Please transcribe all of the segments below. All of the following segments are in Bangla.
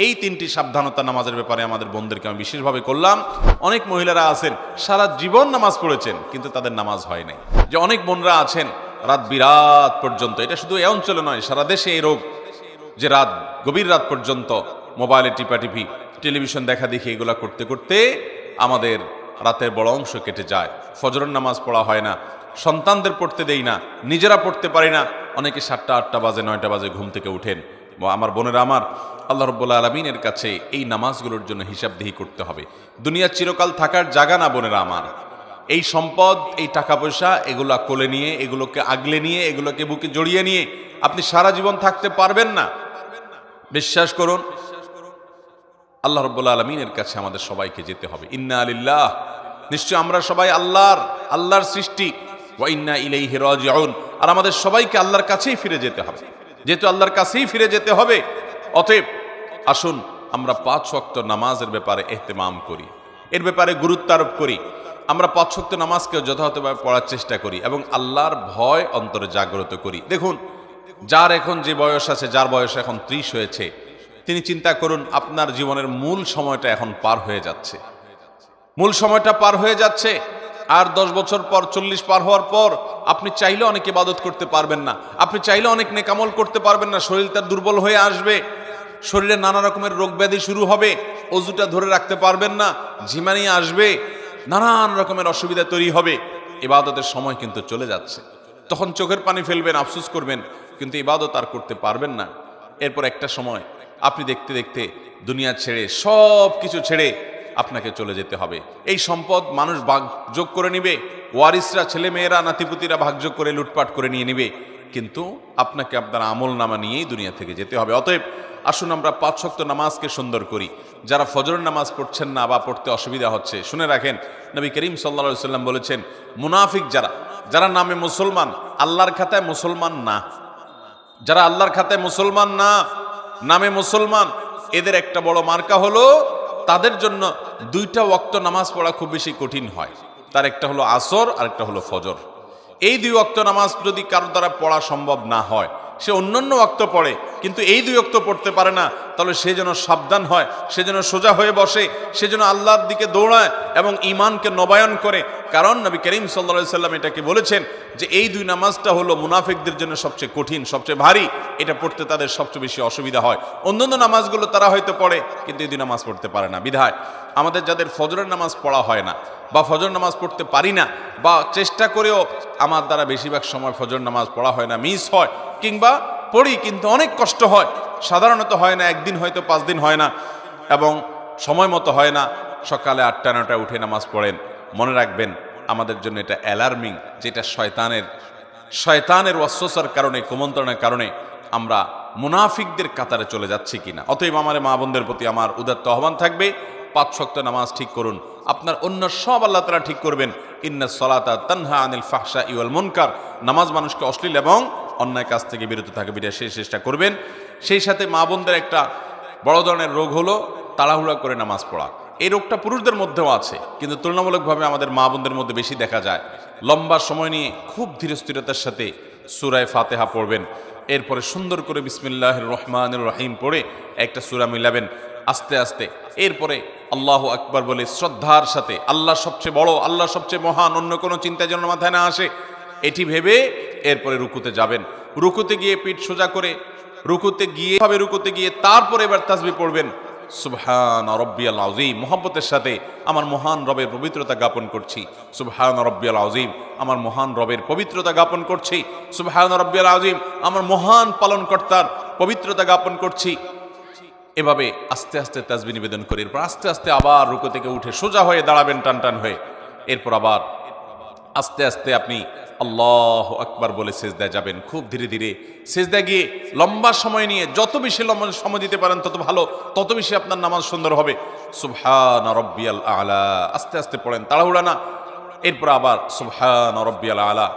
এই তিনটি সাবধানতা নামাজের ব্যাপারে আমাদের বোনদেরকে আমি বিশেষভাবে করলাম। অনেক মহিলারা আছেন সারা জীবন নামাজ পড়েছেন কিন্তু তাদের নামাজ হয় নাই। যে অনেক বোনরা আছেন রাত বিরাত পর্যন্ত, এটা শুধু এই অঞ্চলে নয়, সারা দেশে এই রোগ, যে রাত গভীর রাত পর্যন্ত মোবাইলে টিপাটিপি, টেলিভিশন দেখা দেখি, এগুলা করতে করতে আমাদের রাতের বড় অংশ কেটে যায়। ফজরের নামাজ পড়া হয় না, সন্তানদের পড়তে দেই না, নিজেরা পড়তে পারি না। অনেকে 7টা 8টা বাজে 9টা বাজে ঘুম থেকে উঠেন। আমার বোনেরা আমার, আল্লাহ রাব্বুল আলামিনের কাছে এই নামাজগুলোর জন্য হিসাবদিহি করতে হবে। দুনিয়া চিরকাল থাকার জায়গা না বোনেরা আমার। এই সম্পদ, এই টাকা পয়সা, এগুলা কোলে নিয়ে, এগুলোকে আগলে নিয়ে, এগুলোকে বুকে জড়িয়ে নিয়ে আপনি সারা জীবন থাকতে পারবেন না। বিশ্বাস করুন, আল্লাহ রাব্বুল আলামিনের কাছে আমাদের সবাইকে যেতে হবে। ইন্না লিল্লাহ, নিশ্চয় আমরা সবাই আল্লাহর সৃষ্টি, ওয়া ইন্না ইলাইহি রাজিউন, আর আমাদের সবাইকে আল্লাহর কাছেই ফিরে যেতে হবে। যেহেতু আল্লাহর কাছেই ফিরে যেতে হবে, অতএব আসুন আমরা 5 ওয়াক্ত নামাজের ব্যাপারে ইহতিমাম করি, এর ব্যাপারে গুরুত্ব আরোপ করি। আমরা 5 ওয়াক্ত নামাজকে যথাযথভাবে পড়ার চেষ্টা করি এবং আল্লাহর ভয় অন্তরে জাগ্রত করি। দেখুন, যার এখন যে বয়স আছে, যার বয়স এখন 30 হয়েছে, তিনি চিন্তা করুন আপনার জীবনের মূল সময়টা এখন পার হয়ে যাচ্ছে। মূল সময়টা পার হয়ে যাচ্ছে। আর 10 বছর পর, 40 পার হওয়ার পর আপনি চাইলে অনেক ইবাদত করতে পারবেন না, আপনি চাইলে অনেক নেকামল করতে পারবেন না। শরীরটা দুর্বল হয়ে আসবে, শরীরে নানা রকমের রোগ ব্যাধি শুরু হবে, অজুটা ধরে রাখতে পারবেন না, ঝিমানি আসবে, নানান রকমের অসুবিধা তৈরি হবে। ইবাদতের সময় কিন্তু চলে যাচ্ছে। তখন চোখের পানি ফেলবেন, আফসোস করবেন, কিন্তু ইবাদত আর করতে পারবেন না। এরপর একটা সময় আপনি দেখতে দেখতে দুনিয়া ছেড়ে, সব কিছু ছেড়ে আপনাকে চলে যেতে হবে। এই সম্পদ মানুষ ভাগযোগ করে নিবে, ওয়ারিসরা, ছেলে মেয়েরা, নাতিপুতিরা ভাগযোগ করে লুটপাট করে নিয়ে নিবে, কিন্তু আপনাকে আপনার আমল নামা নিয়েই দুনিয়া থেকে যেতে হবে। অতএব আসুন আমরা 5 ওয়াক্ত নামাজকে সুন্দর করি। যারা ফজরের নামাজ পড়ছেন না বা পড়তে অসুবিধা হচ্ছে, শুনে রাখেন, নবী করিম সাল্লাল্লাহু আলাইহি ওয়াসাল্লাম বলেছেন, মুনাফিক যারা নামে মুসলমান, আল্লাহর খাতায় মুসলমান না, যারা আল্লাহর খাতায় মুসলমান না, নামে মুসলমান, এদের একটা বড় মার্কা হলো তাদের জন্য 2টা ওয়াক্ত নামাজ পড়া খুব বেশি কঠিন হয়। তার একটা হলো আসর, আর একটা হলো ফজর। এই 2 ওয়াক্ত নামাজ যদি কারো দ্বারা পড়া সম্ভব না হয়, সে অন্যান্য ওয়াক্ত পড়ে কিন্তু এই 2 ওয়াক্ত পড়তে পারে না, তাহলে সে যেন সাবধান হয়, সে যেন সোজা হয়ে বসে, সে যেন আল্লাহর দিকে দৌড়ায় এবং ঈমানকে নবায়ন করে। কারণ নবী করিম সাল্লাল্লাহু আলাইহি ওয়াসাল্লাম এটাকে বলেছেন যে এই 2 নামাজটা হলো মুনাফিকদের জন্য সবচেয়ে কঠিন, সবচেয়ে ভারী, এটা পড়তে তাদের সবচেয়ে বেশি অসুবিধা হয়। অন্যান্য নামাজগুলো তারা হয়তো পড়ে কিন্তু এই 2 নামাজ পড়তে পারে না। বিধায় আমাদের যাদের ফজরের নামাজ পড়া হয় না বা ফজর নামাজ পড়তে পারি না, বা চেষ্টা করেও আমার দ্বারা বেশিরভাগ সময় ফজর নামাজ পড়া হয় না, মিস হয়, কিংবা পড়ি কিন্তু অনেক কষ্ট হয়, সাধারণত হয় না, একদিন হয়তো 5 দিন হয় না, এবং সময় মতো হয় না, সকালে 8টা 9টায় উঠে নামাজ পড়েন, মনে রাখবেন আমাদের জন্য এটা অ্যালার্মিং, যেটা শয়তানের ওয়াসওয়াসার কারণে, কুমন্ত্রণার কারণে আমরা মুনাফিকদের কাতারে চলে যাচ্ছি কিনা। অতএব আমার মা বোনদের প্রতি আমার উদাত্ত আহ্বান থাকবে, 5 ওয়াক্ত নামাজ ঠিক করুন, আপনার অন্য সব আল্লাহ তাআলা ঠিক করবেন। ইন্নাস সালাতা তানহা আনিল ফাহশাই ওয়াল মুনকার, নামাজ মানুষকে অশ্লীল এবং অন্যায় কাজ থেকে বিরত থাকে, বিরত সেই চেষ্টা করবেন। সেই সাথে মা বোনদের একটা বড় ধরনের রোগ হলো তাড়াহুড়া করে নামাজ পড়া। এই রোগটা পুরুষদের মধ্যেও আছে, কিন্তু তুলনামূলকভাবে আমাদের মা বোনদের মধ্যে বেশি দেখা যায়। লম্বা সময় নিয়ে খুব ধীরস্থিরতার সাথে সূরা ফাতিহা পড়বেন, এরপরে সুন্দর করে বিসমিল্লাহির রহমানির রহিম পড়ে একটা সূরা মিলাবেন আস্তে আস্তে, এরপরে আল্লাহু আকবার বলে শ্রদ্ধার সাথে, আল্লাহ সবচেয়ে বড়, আল্লাহ সবচেয়ে মহান, অন্য কোনো চিন্তা যেন মাথায় না আসে, এটি ভেবে এরপরে রুকুতে যাবেন। রুকুতে গিয়ে পিঠ সোজা করে রুকুতে গিয়ে তারপরে এবার তাসবিহ পড়বেন, সুবহান রাব্বিয়াল আযীম, মুহাব্বতের সাথে আমার মহান রবের পবিত্রতা জ্ঞাপন করছি, সুবহান রাব্বিয়াল আযীম, আমার মহান রবের পবিত্রতা জ্ঞাপন করছি, সুবহান রাব্বিয়াল আযীম, আমার মহান পালনকর্তার পবিত্রতা জ্ঞাপন করছি। এভাবে আস্তে আস্তে তাসবিহ নিবেদন করে এরপর আস্তে আস্তে আবার রুকু থেকে উঠে সোজা হয়ে দাঁড়াবেন টান হয়ে। এরপর আবার আস্তে আস্তে আপনি আল্লাহু আকবার বলে সিজদায় যাবেন। খুব ধীরে ধীরে সিজদায় গিয়ে লম্বা সময় নিয়ে, যত বেশি লম্বা সময় দিতে পারেন তত ভালো, তত বেশি আপনার নামাজ সুন্দর হবে। সুবহান রাব্বিয়াল আলা, আস্তে আস্তে পড়েন, তাড়াহুড়া না। এরপর আবার সুবহান রাব্বিয়াল আলা,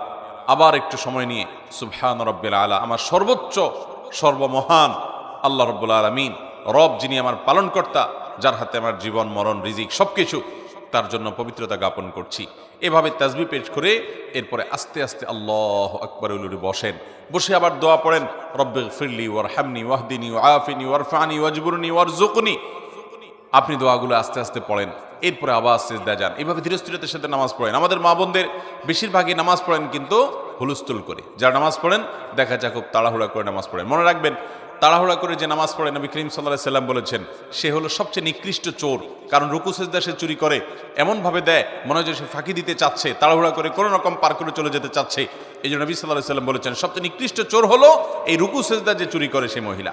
আবার একটু সময় নিয়ে সুবহান রাব্বিয়াল আলা, আমার সর্বোচ্চ সর্বমহান আল্লাহ রাব্বুল আলামিন, রব যিনি আমার পালনকর্তা, যার হাতে আমার জীবন মরণ রিজিক সবকিছু, তার জন্য পবিত্রতা জ্ঞাপন করছি। এভাবে তাসবিহ পেশ করে এরপরে আস্তে আস্তে আল্লাহু আকবার বলে বসেন। বসে আবার দোয়া পড়েন, রব্বিগফিরলি ওয়ারহামনি ওয়াহদিনি ওয়াআফিনি ওয়ারফানি ওয়াজবুরনি ওয়ারযুকনি। আপনি দোয়াগুলো আস্তে আস্তে পড়েন, এরপরে আবার সিজদায় যান। এইভাবে ধীরস্থিরতার সাথে নামাজ পড়েন। আমাদের মা বোনদের বেশিরভাগই নামাজ পড়েন কিন্তু হুলস্থুল করে। যারা নামাজ পড়েন দেখা যায় খুব তাড়াহুড়া করে নামাজ পড়েন। মনে রাখবেন, তাড়াহুড়া করে যে নামাজ পড়ে নবী করিম সাল্লাল্লাহু আলাইহি সাল্লাম বলেছেন সে হলো সবচেয়ে নিকৃষ্ট চোর। কারণ রুকু সিজদা সে চুরি করে, এমনভাবে দেয় মনে হয় যে সে ফাঁকি দিতে চাচ্ছে, তাড়াহুড়া করে কোনো রকম পার করে চলে যেতে চাচ্ছে। এই জন্য নবী সাল্লাল্লাহু আলাইহি সাল্লাম বলেছেন সবচেয়ে নিকৃষ্ট চোর হলো এই রুকু সিজদা যে চুরি করে সে মহিলা।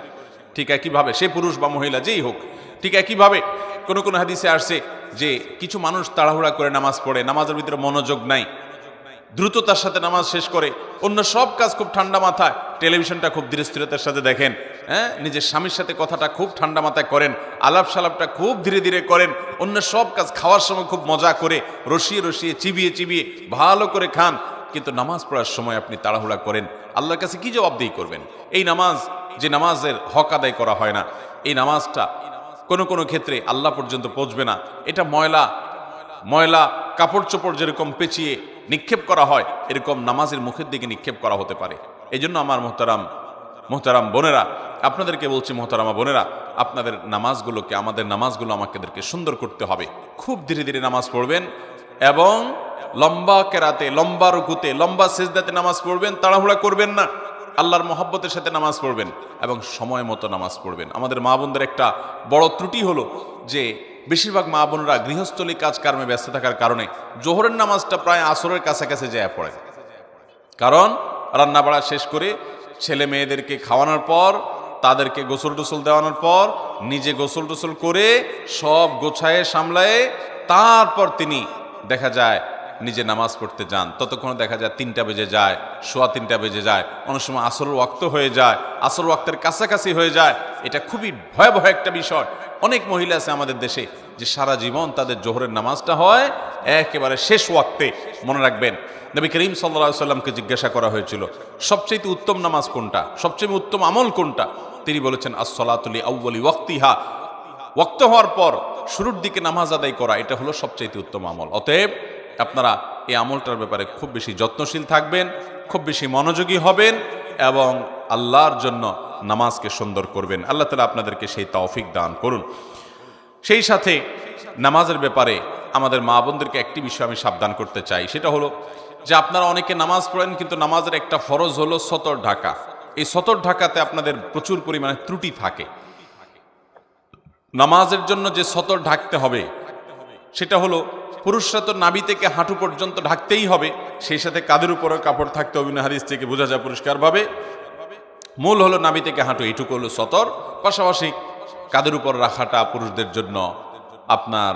ঠিক একইভাবে সে পুরুষ বা মহিলা যেই হোক। ঠিক একইভাবে কোন হাদিসে আসছে যে কিছু মানুষ তাড়াহুড়া করে নামাজ পড়ে, নামাজের ভিতরে মনোযোগ নাই, দ্রুততার সাথে নামাজ শেষ করে, অন্য সব কাজ খুব ঠান্ডা মাথায়, টেলিভিশনটা খুব ধীরস্থিরতার সাথে দেখেন, নিজের স্বামীর সাথে কথাটা খুব ঠান্ডা মাথায় করেন, আলাপ সালাপটা খুব ধীরে ধীরে করেন, অন্য সব কাজ খাওয়ার সময় খুব মজা করে রসিয়ে রসিয়ে চিবিয়ে চিবিয়ে ভালো করে খান, কিন্তু নামাজ পড়ার সময় আপনি তাড়াহুড়া করেন, আল্লাহর কাছে কি জবাবদিহি করবেন? এই নামাজ যে নামাজের হক আদায় করা হয় না, এই নামাজটা কোনো ক্ষেত্রে আল্লাহ পর্যন্ত পৌঁছবে না। এটা ময়লা কাপড় চোপড় যেরকম পেঁচিয়ে নিক্ষেপ করা হয়, এরকম নামাজের মুখের দিকে নিক্ষেপ করা হতে পারে। এই জন্য আমার মোহতারাম বোনেরা, আপনাদেরকে বলছি, মোহতারামা বোনেরা, আপনাদের নামাজগুলোকে, আমাদের নামাজগুলো আমাদেরকে সুন্দর করতে হবে। খুব ধীরে ধীরে নামাজ পড়বেন এবং লম্বা কেরাতে, লম্বা রুকুতে, লম্বা সিজদাতে নামাজ পড়বেন। তাড়াহুড়া করবেন না, আল্লাহর মহব্বতের সাথে নামাজ পড়বেন এবং সময় মতো নামাজ পড়বেন। আমাদের মা বোনদের একটা বড় ত্রুটি হলো যে বেশিরভাগ মা বোনরা গৃহস্থলী কাজকর্মে ব্যস্ত থাকার কারণে জোহরের নামাজটা প্রায় আসরের কাছাকাছি যায় পড়ে। কারণ রান্না বাড়া শেষ করে ছেলে মেয়েদেরকে খাওয়ানোর পর, তাদেরকে গোসল টোসল দেওয়ানোর পর, নিজে গোসল টোসল করে সব গোছায়ে সামলায়ে তারপর তিনি দেখা যায় নিজে নামাজ পড়তে যান। ততক্ষণ দেখা যায় 3টা বেজে যায়, সোয়া 3টা বেজে যায়, অনেক সময় আসরের ওয়াক্ত হয়ে যায়, আসর ওয়াক্তের কাছাকাছি হয়ে যায়। এটা খুবই ভয়াবহ একটা বিষয়। অনেক মহিলা আছে আমাদের দেশে যে সারা জীবন তাদের জোহরের নামাজটা হয় একেবারে শেষ ওয়াক্তে। মনে রাখবেন, নবী করিম সাল্লাল্লাহু আলাইহি সাল্লামকে জিজ্ঞাসা করা হয়েছিল সবচেয়ে উত্তম নামাজ কোনটা, সবচেয়ে উত্তম আমল কোনটা? তিনি বলেছেন আস-সালাতু লি আউয়ালি ওয়াক্তিহা, ওয়াক্ত হওয়ার পর শুরুর দিকে নামাজ আদায় করা, এটা হলো সবচেয়ে উত্তম আমল। অতএব আপনারা এই আমলটার ব্যাপারে খুব বেশি যত্নশীল থাকবেন, খুব বেশি মনোযোগী হবেন এবং আল্লাহর জন্য নামাজকে সুন্দর করবেন। আল্লাহ তাআলা আপনাদেরকে সেই তৌফিক দান করুন। সেই সাথে নামাজের ব্যাপারে আমাদের মা বোনদেরকে একটি বিষয় আমি সাবধান করতে চাই, সেটা হলো যে আপনারা অনেকে নামাজ পড়েন কিন্তু নামাজের একটা ফরজ হলো সতর ঢাকা। এই সতর ঢাকাতে আপনাদের প্রচুর পরিমাণে ত্রুটি থাকে। নামাজের জন্য যে সতর ঢাকতে হবে সেটা হলো পুরুষরা তো নাভি থেকে হাঁটু পর্যন্ত ঢাকতেই হবে, সেই সাথে কাঁধের উপরও কাপড় থাকতে হবে। হাদিস থেকে বোঝা যায় পরিষ্কারভাবে মূল হলো নাভি থেকে হাঁটু, এইটুকু হলো সতর। পাশাপাশি কাঁধের উপর রাখাটা পুরুষদের জন্য আপনার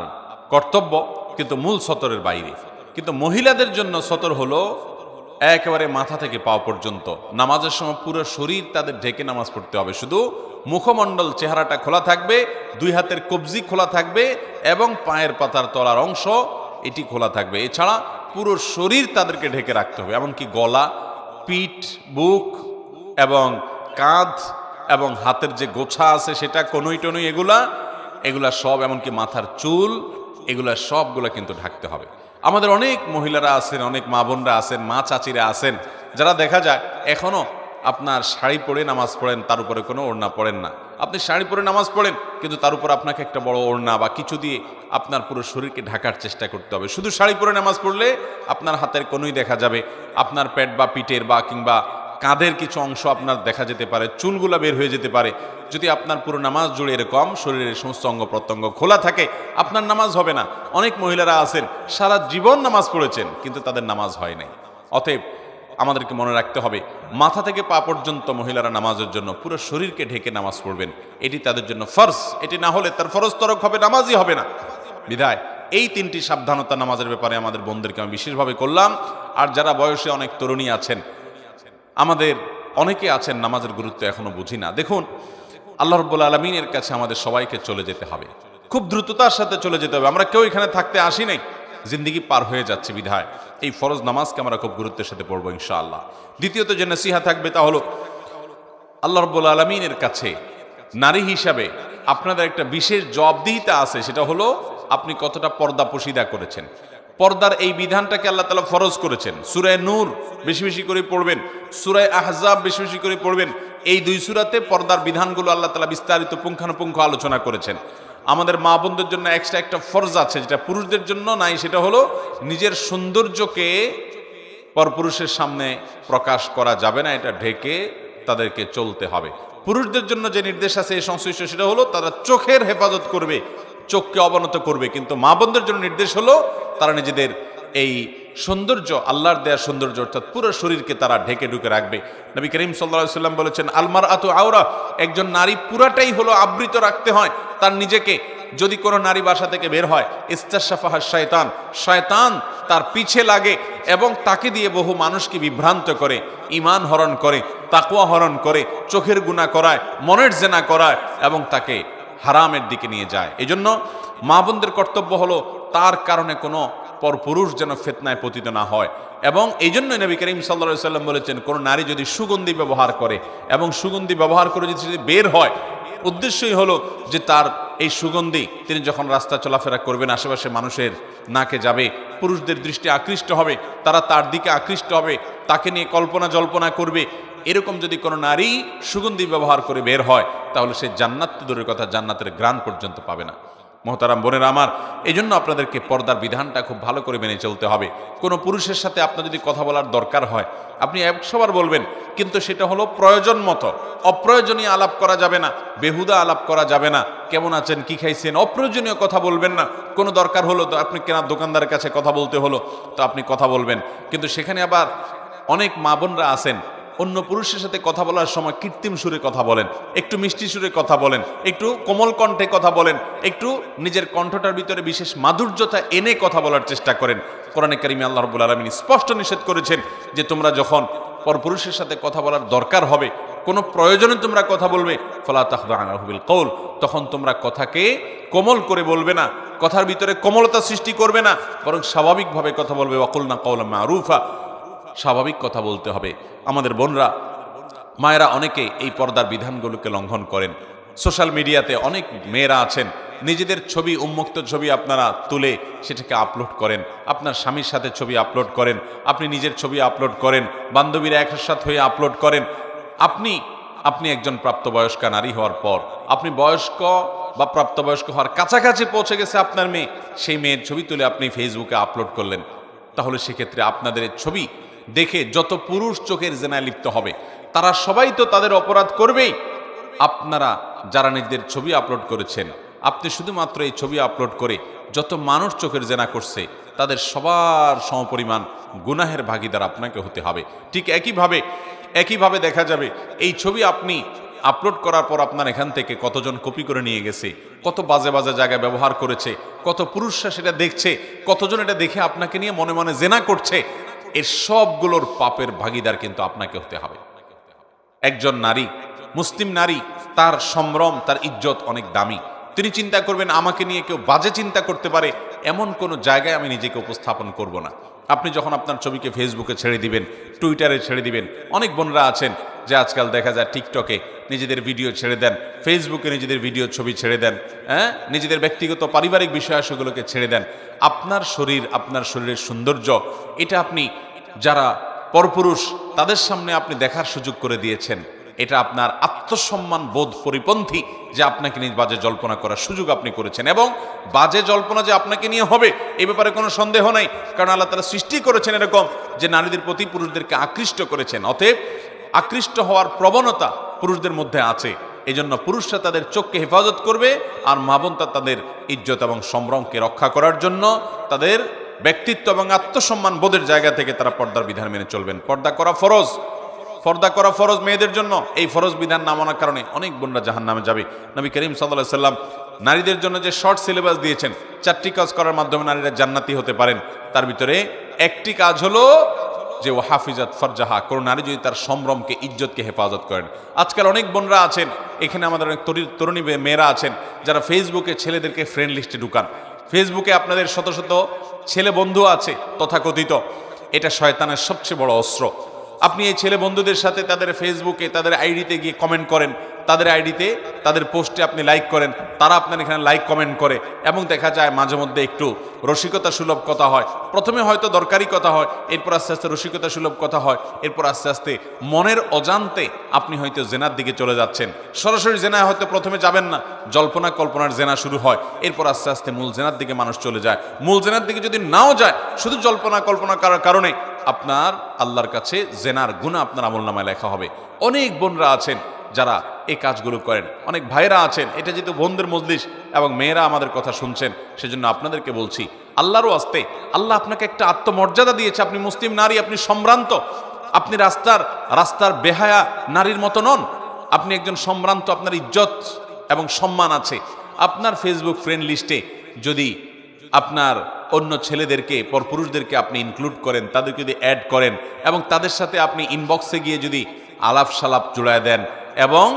কর্তব্য, কিন্তু মূল সতরের বাইরে। কিন্তু মহিলাদের জন্য সতর হলো একেবারে মাথা থেকে পা পর্যন্ত। নামাজের সময় পুরো শরীর তাদের ঢেকে নামাজ পড়তে হবে, শুধু মুখমণ্ডল চেহারাটা খোলা থাকবে, 2 হাতের কবজি খোলা থাকবে এবং পায়ের পাতার তলার অংশ এটি খোলা থাকবে। এছাড়া পুরো শরীর তাদেরকে ঢেকে রাখতে হবে, এমনকি গলা, পিঠ, বুক এবং কাঁধ এবং হাতের যে গোছা আছে সেটা, কনুই টনুই, এগুলা সব, এমনকি মাথার চুল, এগুলা সবগুলা কিন্তু ঢাকতে হবে। আমাদের অনেক মহিলারা আছেন, অনেক মা বোনরা আছেন, মা চাচিরা আছেন, যারা দেখা যায় এখনো আপনার শাড়ি পরে নামাজ পড়েন, তার উপরে কোনো ওড়না পড়েন না। আপনি শাড়ি পরে নামাজ পড়েন কিন্তু তার উপর আপনাকে একটা বড় ওড়না বা কিছু দিয়ে আপনার পুরো শরীরকে ঢাকার চেষ্টা করতে হবে। শুধু শাড়ি পরে নামাজ পড়লে আপনার হাতের কোনোই দেখা যাবে, আপনার পেট বা পিঠের বা কিংবা কাঁধের কিছু অংশ আপনার দেখা যেতে পারে, চুলগুলা বের হয়ে যেতে পারে। যদি আপনার পুরো নামাজ জুড়ে এরকম শরীরের সমস্ত অঙ্গ প্রত্যঙ্গ খোলা থাকে, আপনার নামাজ হবে না। অনেক মহিলারা আছেন সারা জীবন নামাজ পড়েছেন কিন্তু তাদের নামাজ হয় নাই। অতএব আমাদেরকে মনে রাখতে হবে মাথা থেকে পা পর্যন্ত মহিলারা নামাজের জন্য পুরো শরীরকে ঢেকে নামাজ পড়বেন, এটি তাদের জন্য ফরজ। এটি না হলে তার ফরজ তরক হবে, নামাজই হবে না। বিধায় এই 3টি সাবধানতা নামাজের ব্যাপারে আমাদের বোনদেরকে আমি বিশেষভাবে করলাম। আর যারা বয়সে অনেক তরুণী আছেন, আমাদের অনেকে আছেন নামাজের গুরুত্ব এখনো বুঝি না। দেখুন, আল্লাহ রাব্বুল আলামিনের কাছে আমাদের সবাইকে চলে যেতে হবে, খুব দ্রুততার সাথে চলে যেতে হবে। আমরা কেউ এখানে থাকতে আসি নাই, জিন্দেগি পার হয়ে যাচ্ছে। বিধায় এই ফরজ নামাজকে আমরা খুব গুরুত্বের সাথে পড়বো ইনশাআল্লাহ। দ্বিতীয়ত যে নসিহা থাকবে তা হলো আল্লাহ রাব্বুল আলামিনের কাছে নারী হিসাবে আপনাদের একটা বিশেষ জবাবদিহিতা আছে, সেটা হলো আপনি কতটা পর্দা পশিদা করেছেন। পর্দার এই বিধানটাকে আল্লাহ তাআলা ফরজ করেছেন। সূরা নূর বেশি বেশি করে পড়বেন, সূরা আহজাব বেশি বেশি করে পড়বেন। এই দুই সূরাতে পর্দার বিধানগুলো আল্লাহ তাআলা বিস্তারিত পুঙ্খানুপুঙ্খ আলোচনা করেছেন। আমাদের মা বোনদের জন্য এক্সট্রা একটা ফরজ আছে, যেটা পুরুষদের জন্য নাই, সেটা হলো নিজের সৌন্দর্যকে পরপুরুষের সামনে প্রকাশ করা যাবে না, এটা ঢেকে তাদেরকে চলতে হবে। পুরুষদের জন্য যে নির্দেশ আছে এই সংশ্লিষ্ট, সেটা হলো তারা চোখের হেফাজত করবে, চোখকে অবনত করবে। কিন্তু মা বোনদের জন্য নির্দেশ হলো তারা নিজেদের এই সৌন্দর্য, আল্লাহর দেয়া সৌন্দর্য অর্থাৎ পুরো শরীরকে তারা ঢেকে ঢুকে রাখবে। নবী করিম সাল্লাল্লাহু আলাইহি ওয়াসাল্লাম বলেছেন, আলমার আতু আওরা, একজন নারী পুরাটাই হলো আবৃত রাখতে হয় তার নিজেকে। যদি কোনো নারী বাসা থেকে বের হয়, ইস্তাশাফাহা শয়তান, শয়তান তার পিছে লাগে এবং তাকে দিয়ে বহু মানুষকে বিভ্রান্ত করে, ঈমান হরণ করে, তাকওয়া হরণ করে, চোখের গুনাহ করায়, মনের জেনা করায় এবং তাকে হারামের দিকে নিয়ে যায়। এজন্য মা বোনদের কর্তব্য হলো তার কারণে কোনো পরপুরুষ যেন ফিতনায় পতিত না হয়। এবং এই জন্যই নবী করিম সাল্লাল্লাহু আলাইহি ওয়াসাল্লাম বলেছেন, কোনো নারী যদি সুগন্ধি ব্যবহার করে এবং সুগন্ধি ব্যবহার করে যদি বের হয়, উদ্দেশ্যই হলো যে তার এই সুগন্ধি তিনি যখন রাস্তা চলাফেরা করবেন, আশেপাশে মানুষের নাকে যাবে, পুরুষদের দৃষ্টি আকৃষ্ট হবে, তারা তার দিকে আকৃষ্ট হবে, তাকে নিয়ে কল্পনা জল্পনা করবে। এরকম যদি কোনো নারী সুগন্ধি ব্যবহার করে বের হয়, তাহলে সে জান্নাত তো দূরের কথা, জান্নাতের ঘ্রাণ পর্যন্ত পাবে না। মোহতারাম বোনেরা আমার, এই জন্য আপনাদেরকে পর্দার বিধানটা খুব ভালো করে মেনে চলতে হবে। কোনো পুরুষের সাথে আপনার যদি কথা বলার দরকার হয়, আপনি 100 বার বলবেন, কিন্তু সেটা হলো প্রয়োজন মতো। অপ্রয়োজনীয় আলাপ করা যাবে না, বেহুদা আলাপ করা যাবে না, কেমন আছেন, কি খাইছেন, অপ্রয়োজনীয় কথা বলবেন না। কোনো দরকার হলো তো আপনি কেনার দোকানদারের কাছে কথা বলতে হলো, তো আপনি কথা বলবেন। কিন্তু সেখানে আবার অনেক মা বোনরা আছেন, অন্য পুরুষের সাথে কথা বলার সময় কৃত্রিম সুরে কথা বলেন, একটু মিষ্টি সুরে কথা বলেন, একটু কোমল কণ্ঠে কথা বলেন, একটু নিজের কণ্ঠটার ভিতরে বিশেষ মাধুর্যতা এনে কথা বলার চেষ্টা করেন। কোরআনে কারিমে আল্লাহ রাব্বুল আলামিন স্পষ্ট নিষেধ করেছেন যে তোমরা যখন পরপুরুষের সাথে কথা বলার দরকার হবে, কোনো প্রয়োজনে তোমরা কথা বলবে, ফালা তাখদা'না বিল কওল, তখন তোমরা কথাকে কোমল করে বলবে না, কথার ভিতরে কোমলতা সৃষ্টি করবে না, বরং স্বাভাবিকভাবে কথা বলবে। ওয়াকুলনা কাওলাম মারুফা, স্বাভাবিক কথা বলতে হবে। আমাদের বোনরা, মায়েরা অনেকে এই পর্দার বিধানগুলোকে লঙ্ঘন করেন। সোশ্যাল মিডিয়াতে অনেক মেয়েরা আছেন, নিজেদের ছবি, উন্মুক্ত ছবি আপনারা তুলে সেটাকে আপলোড করেন, আপনার স্বামীর সাথে ছবি আপলোড করেন, আপনি নিজের ছবি আপলোড করেন, বান্ধবীরা একসাথে হয়ে আপলোড করেন। আপনি একজন প্রাপ্তবয়স্কা নারী হওয়ার পর, আপনি বয়স্ক বা প্রাপ্তবয়স্ক হওয়ার কাছাকাছি পৌঁছে গেছে আপনার মেয়ে, সেই মেয়ের ছবি তুলে আপনি ফেসবুকে আপলোড করলেন। তাহলে সেক্ষেত্রে আপনাদের ছবি দেখে যত পুরুষ চোখের জেনায় লিপ্ত হবে, তারা সবাই তো তাদের অপরাধ করবেই। আপনারা যারা নিজেদের ছবি আপলোড করেছেন, আপনি শুধুমাত্র এই ছবি আপলোড করে যত মানুষ চোখের জেনা করছে, তাদের সবার সমপরিমাণ গুনাহের ভাগীদার আপনাকে হতে হবে। ঠিক একইভাবে দেখা যাবে এই ছবি আপনি আপলোড করার পর আপনার এখান থেকে কতজন কপি করে নিয়ে গেছে, কত বাজে বাজে জায়গায় ব্যবহার করেছে, কত পুরুষরা সেটা দেখছে, কতজন এটা দেখে আপনাকে নিয়ে মনে মনে জেনা করছে, এর সবগুলোর পাপের ভাগীদার কিন্তু আপনাকে হতে হবে। একজন নারী, মুসলিম নারী, তার সম্ভ্রম, তার ইজ্জত অনেক দামি। তিনি চিন্তা করবেন আমাকে নিয়ে কেউ বাজে চিন্তা করতে পারে, এমন কোনো জায়গায় আমি নিজেকে উপস্থাপন করব না। আপনি যখন আপনার ছবিকে ফেসবুকে ছেড়ে দিবেন, টুইটারে ছেড়ে দিবেন, অনেক বোনরা আছেন যে আজকাল দেখা যায় টিকটকে নিজেদের ভিডিও ছেড়ে দেন, ফেসবুকে নিজেদের ভিডিও ছবি ছেড়ে দেন, নিজেদের ব্যক্তিগত পারিবারিক বিষয়াবলীগুলোকে ছেড়ে দেন। আপনার শরীর, আপনার শরীরের সৌন্দর্য, এটা আপনি যারা পরপুরুষ তাদের সামনে আপনি দেখার সুযোগ করে দিয়েছেন। এটা আপনার আত্মসম্মান বোধ পরিপন্থী যে আপনাকে নিয়ে বাজে জল্পনা করার সুযোগ আপনি করেছেন, এবং বাজে জল্পনা যে আপনাকে নিয়ে হবে এই ব্যাপারে কোনো সন্দেহ নাই। কারণ আল্লাহ তাআলা সৃষ্টি করেছেন এরকম যে নারীদের প্রতি পুরুষদেরকে আকৃষ্ট করেছেন। অতএব আকৃষ্ট হওয়ার প্রবণতা পুরুষদের মধ্যে আছে, এই জন্য পুরুষরা তাদের চোখকে হেফাজত করবে, আর মা বোন তাদের ইজ্জত এবং সম্ভ্রমকে রক্ষা করার জন্য তাদের ব্যক্তিত্ব এবং আত্মসম্মান বোধের জায়গা থেকে তারা পর্দার বিধান মেনে চলবেন। পর্দা করা ফরজ মেয়েদের জন্য। এই ফরজ বিধান না মানার কারণে অনেক বোনরা জাহান্নামে যাবে। নবী করিম সাল্লাল্লাহু আলাইহি সাল্লাম নারীদের জন্য যে শর্ট সিলেবাস দিয়েছেন, 4টি কাজ করার মাধ্যমে নারীরা জান্নাতি হতে পারেন, তার ভিতরে একটি কাজ হলো যে ও হাফিজাত ফরজাহা, কোন নারী যদি তার সম্ভ্রমকে, ইজ্জতকে হেফাজত করেন। আজকাল অনেক বোনরা আছেন, এখানে আমাদের অনেক তরুণী মেয়েরা আছেন যারা ফেসবুকে ছেলেদেরকে ফ্রেন্ড লিস্টে ঢুকান। ফেসবুকে আপনাদের শত শত ছেলে বন্ধু আছে তথাকথিত, এটা শয়তানের সবচেয়ে বড় অস্ত্র। আপনি এই ছেলে বন্ধুদের সাথে তাদের ফেসবুকে, তাদের আইডিতে গিয়ে কমেন্ট করেন, তাদের আইডিতে তাদের পোস্টে আপনি লাইক করেন, তারা আপনার এখানে লাইক কমেন্ট করে, এবং দেখা যায় মাঝে মধ্যে একটু রসিকতা সুলভ কথা হয়। প্রথমে হয়তো দরকারি কথা হয়, এরপর আস্তে আস্তে রসিকতা সুলভ কথা হয়, এরপর আস্তে আস্তে মনের অজান্তে আপনি হয়তো জেনার দিকে চলে যাচ্ছেন। সরাসরি জেনায় হয়তো প্রথমে যাবেন না, জল্পনা কল্পনার জেনা শুরু হয়, এরপর আস্তে আস্তে মূল জেনার দিকে মানুষ চলে যায়। মূল জেনার দিকে যদি নাও যায়, শুধু জল্পনা কল্পনা করার কারণে আপনার আল্লাহর কাছে জেনার গুনাহ আপনার আমলনামায় লেখা হবে। অনেক বোনরা আছেন যারা এই কাজগুলো করেন, অনেক ভাইরা আছেন। এটা যেহেতু বোনদের মজলিস এবং মেয়েরা আমাদের কথা শুনছেন, সেজন্য আপনাদেরকে বলছি, আল্লাহরও আস্তে আল্লাহ আপনাকে একটা আত্মমর্যাদা দিয়েছে। আপনি মুসলিম নারী, আপনি সম্ভ্রান্ত, আপনি রাস্তার বেহায়া নারীর মতো নন। আপনি একজন সম্ভ্রান্ত, আপনার ইজ্জত এবং সম্মান আছে। আপনার ফেসবুক ফ্রেন্ড লিস্টে যদি আপনার অন্য ছেলেদেরকে, পরপুরুষদেরকে আপনি ইনক্লুড করেন, তাদেরকে যদি অ্যাড করেন, এবং তাদের সাথে আপনি ইনবক্সে গিয়ে যদি আলাপ সালাপ জুড়ায় দেন, এবং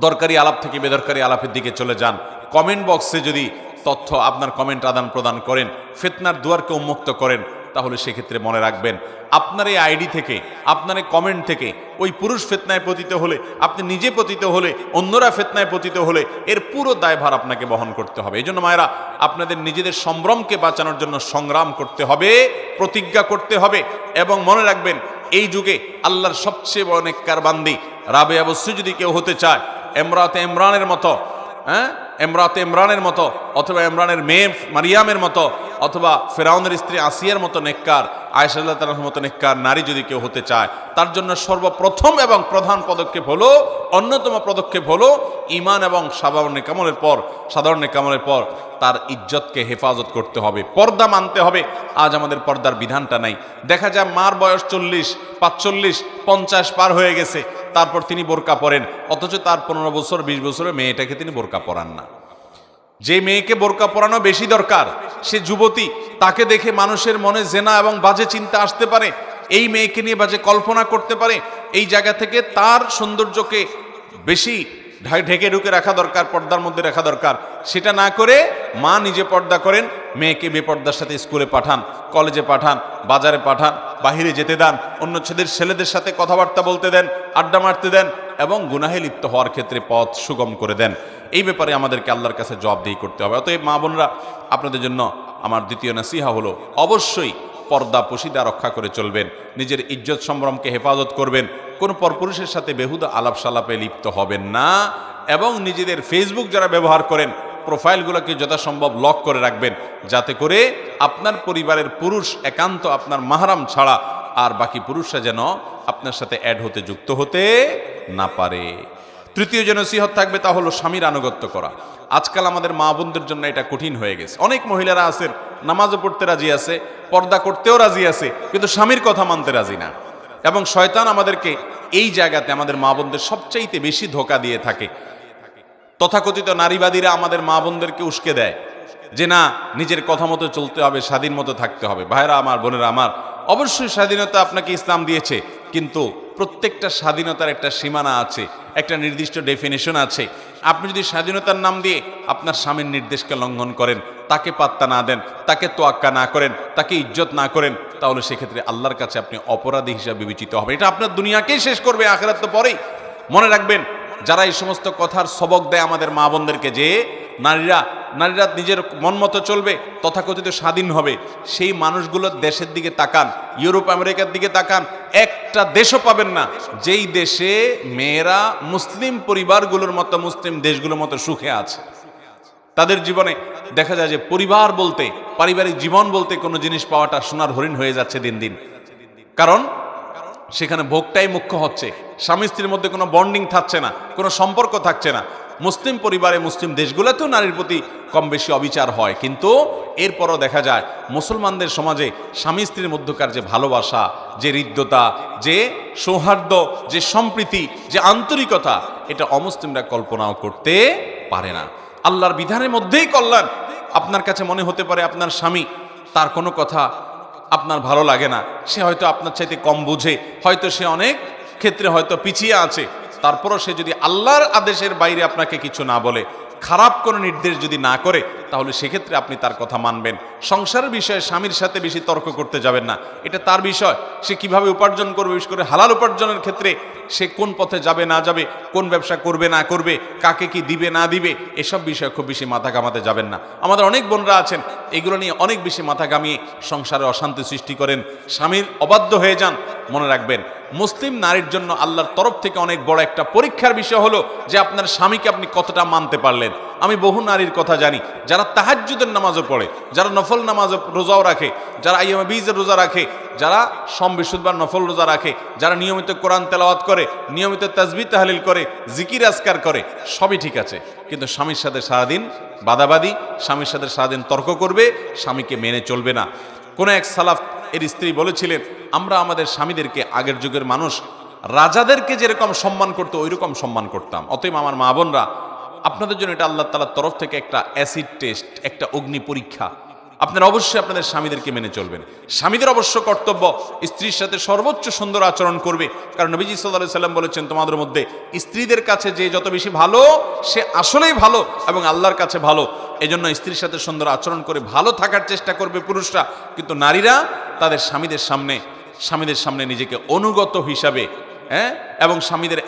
দরকারি আলাপ থেকে বেদরকারি আলাপের দিকে চলে যান, কমেন্ট বক্সে যদি তথ্য আপনার কমেন্ট আদান প্রদান করেন, ফিতনার দুয়ারকে উন্মুক্ত করেন, তাহলে সেক্ষেত্রে মনে রাখবেন, আপনার এই আইডি থেকে, আপনার এই কমেন্ট থেকে ওই পুরুষ ফিতনায় পতিত হলে, আপনি নিজে পতিত হলে, অন্যরা ফিতনায় পতিত হলে, এর পুরো দায়ভার আপনাকে বহন করতে হবে। এই জন্য মায়েরা, আপনাদের নিজেদের সম্ভ্রমকে বাঁচানোর জন্য সংগ্রাম করতে হবে, প্রতিজ্ঞা করতে হবে, এবং মনে রাখবেন, এই যুগে আল্লাহর সবচেয়ে বড় নেককার বান্দি রাবেয়া বসরি যদি কেউ হতে চায়, ইমরাতে ইমরানের মতো, ইমরাতে ইমরানের মতো, অথবা ইমরানের মেয়ে মারিয়ামের মতো, অথবা ফেরাউনের স্ত্রী আসিয়ার মতো নেককার, আয়েশা রাদিয়াল্লাহু তাআলার মতো নেককার নারী যদি কেউ হতে চায়, তার জন্য সর্বপ্রথম এবং প্রধান পদক্ষেপ হলো, অন্যতম পদক্ষেপ হলো, ঈমান এবং সাধারণ নেকামলের পর তার ইজ্জতকে হেফাজত করতে হবে, পর্দা মানতে হবে। আজ আমাদের পর্দার বিধানটা নাই। দেখা যায় মার বয়স 40, 45, 50 পার হয়ে গেছে, তারপর তিনি বোরকা পরেন, অথচ তার 15 বছর 20 বছরের মেয়েটাকে তিনি বোরকা পরান না। যে মেয়েকে বোরকা পরানো বেশি দরকার, সে যুবতী, তাকে দেখে মানুষের মনে জেনা এবং বাজে চিন্তা আসতে পারে, এই মেয়েকে নিয়ে বাজে কল্পনা করতে পারে। এই জায়গা থেকে তার সৌন্দর্যকে বেশি ঢেকে ঢুকে রাখা দরকার, পর্দার মধ্যে রাখা দরকার। সেটা না করে মা নিজে পর্দা করেন, মেয়েকে বেপর্দার সাথে স্কুলে পাঠান, কলেজে পাঠান, বাজারে পাঠান, বাহিরে যেতে দেন, অন্য ছেলেদের সাথে কথাবার্তা বলতে দেন, আড্ডা মারতে দেন, এবং গুনাহে লিপ্ত হওয়ার ক্ষেত্রে পথ সুগম করে দেন। এই ব্যাপারে আমাদেরকে আল্লাহর কাছে জবাবদিহি করতে হবে। অতএব মা বোনরা, আপনাদের জন্য আমার দ্বিতীয় নসিহা হলো, অবশ্যই পর্দা পশিদা রক্ষা করে চলবেন, নিজের ইজ্জত সম্ভ্রমকে হেফাজত করবেন, কোনো পরপুরুষের সাথে বেহুদা আলাপ সালাপে লিপ্ত হবেন না, এবং নিজেদের ফেসবুক যারা ব্যবহার করেন, প্রোফাইলগুলোকে যথাসম্ভব লক করে রাখবেন, যাতে করে আপনার পরিবারের পুরুষ একান্ত আপনার মাহরাম ছাড়া আর বাকি পুরুষরা যেন আপনার সাথে অ্যাড হতে, যুক্ত হতে না পারে। তৃতীয় যে নসিহত থাকবে তা হলো স্বামীর আনুগত্য করা। আজকাল আমাদের মা বোনদের জন্য এটা কঠিন হয়ে গেছে। অনেক মহিলারা আছেন, নামাজও পড়তে রাজি আছে, পর্দা করতেও রাজি আছে, কিন্তু স্বামীর কথা মানতে রাজি না। এবং শয়তান আমাদেরকে এই জায়গাতে, আমাদের মা বোনদের সবচাইতে বেশি ধোঁকা দিয়ে থাকে। তথাকথিত নারীবাদীরা আমাদের মা বোনদেরকে উস্কে দেয় যে না, নিজের কথা মতো চলতে হবে, স্বাধীন মতো থাকতে হবে। ভাইরা আমার, বোনেরা আমার, অবশ্যই স্বাধীনতা আপনাকে ইসলাম দিয়েছে, কিন্তু প্রত্যেকটা স্বাধীনতার একটা সীমানা আছে, একটা নির্দিষ্ট ডেফিনেশন আছে। আপনি যদি স্বাধীনতার নাম দিয়ে আপনার স্বামীর নির্দেশকে লঙ্ঘন করেন, তাকে পাত্তা না দেন, তাকে তোয়াক্কা না করেন, তাকে ইজ্জত না করেন, তাহলে সেক্ষেত্রে আল্লাহর কাছে আপনি অপরাধী হিসাবে বিবেচিত হবে। এটা আপনার দুনিয়াকেই শেষ করবে, আখিরাত তো পরেই। মনে রাখবেন, যারা এই সমস্ত কথার সবক দেয় আমাদের মা বোনদেরকে যে নারীরা নিজের মন মতো চলবে, তথাকথিত স্বাধীন হবে, সেই মানুষগুলোর দেশের দিকে তাকান, ইউরোপ আমেরিকার দিকে তাকান, একটা দেশও পাবেন না যেই দেশে মেয়েরা মুসলিম পরিবারগুলোর মতো, মুসলিম দেশগুলোর মতো সুখে আছে। তাদের জীবনে দেখা যায় যে পরিবার বলতে, পারিবারিক জীবন বলতে কোনো জিনিস পাওয়াটা সোনার হরিণ হয়ে যাচ্ছে দিন দিন। কারণ সেখানে ভোগটাই মুখ্য হচ্ছে, স্বামী স্ত্রীর মধ্যে কোনো বন্ডিং থাকছে না, কোনো সম্পর্ক থাকছে না। মুসলিম পরিবারে, মুসলিম দেশগুলোতেও নারীর প্রতি কম বেশি অবিচার হয়, কিন্তু এরপরও দেখা যায় মুসলমানদের সমাজে স্বামী স্ত্রীর মধ্যকার যে ভালোবাসা, যে হৃদ্যতা, যে সৌহার্দ্য, যে সম্প্রীতি, যে আন্তরিকতা, এটা অমুসলিমরা কল্পনাও করতে পারে না। আল্লাহর বিধানের মধ্যেই কল্যাণ। আপনার কাছে মনে হতে পারে আপনার স্বামী, তার কোনো কথা আপনার ভালো লাগে না, সে হয়তো আপনার চাইতে কম বুঝে, হয়তো সে অনেক ক্ষেত্রে হয়তো পিছিয়ে আছে, তারপরও সে যদি আল্লাহর আদেশের বাইরে আপনাকে কিছু না বলে, খারাপ কোনো নির্দেশ যদি না করে, তাহলে সেক্ষেত্রে আপনি তার কথা মানবেন। সংসারের বিষয়ে স্বামীর সাথে বেশি তর্ক করতে যাবেন না, এটা তার বিষয়। সে কিভাবে উপার্জন করবে, বিশেষ করে হালাল উপার্জনের ক্ষেত্রে সে কোন পথে যাবে না যাবে, কোন ব্যবসা করবে না করবে, কাকে কি দিবে না দিবে, এসব বিষয়ে খুব বেশি মাথা ঘামাতে যাবেন না। আমাদের অনেক বোনরা আছেন এগুলো নিয়ে অনেক বেশি মাথা ঘামিয়ে সংসারে অশান্তি সৃষ্টি করেন, স্বামীর অবাধ্য হয়ে যান। মনে রাখবেন, মুসলিম নারীর জন্য আল্লাহর তরফ থেকে অনেক বড় একটা পরীক্ষার বিষয় হলো যে আপনার স্বামীকে আপনি কতটা মানতে পারলেন। আমি বহু নারীর কথা জানি যারা তাহাজ্জুদের নামাজও পড়ে, যারা নফল নামাজ রোজাও রাখে, যারা আইয়ামে বীজের রোজা রাখে, যারা সোম বৃহস্পতিবার নফল রোজা রাখে, যারা নিয়মিত কোরআন তেলাওয়াত করে, নিয়মিত তাসবিহ তাহলিল করে, জিকির আজকার করে, সবই ঠিক আছে, কিন্তু স্বামীর সাথে সারাদিন বাদাবাদি, স্বামীর সাথে সারাদিন তর্ক করবে, স্বামীকে মেনে চলবে না। কোন এক সালাফ এর স্ত্রী বলেছিলেন, আমরা আমাদের স্বামীদেরকে আগের যুগের মানুষ রাজাদেরকে যেরকম সম্মান করতো ওই রকম সম্মান করতাম। অতএব আমার মা বোনরা, আপনাদের জন্য এটা আল্লাহ তাআলার তরফ থেকে একটা অ্যাসিড টেস্ট, একটা অগ্নি পরীক্ষা। আপনারা অবশ্যই আপনাদের স্বামীদেরকে মেনে চলবেন। স্বামীদের অবশ্য কর্তব্য স্ত্রীর সাথে সর্বোচ্চ সুন্দর আচরণ করবে, কারণ নবীজি সাল্লাল্লাহু আলাইহি সাল্লাম বলেছেন, তোমাদের মধ্যে স্ত্রীদের কাছে যে যত বেশি ভালো সে আসলেই ভালো এবং আল্লাহর কাছে ভালো। এজন্য স্ত্রীর সাথে সুন্দর আচরণ করে ভালো থাকার চেষ্টা করবে পুরুষরা, কিন্তু নারীরা তাদের স্বামীদের সামনে নিজেকে অনুগত হিসাবে, এবং স্বামীদের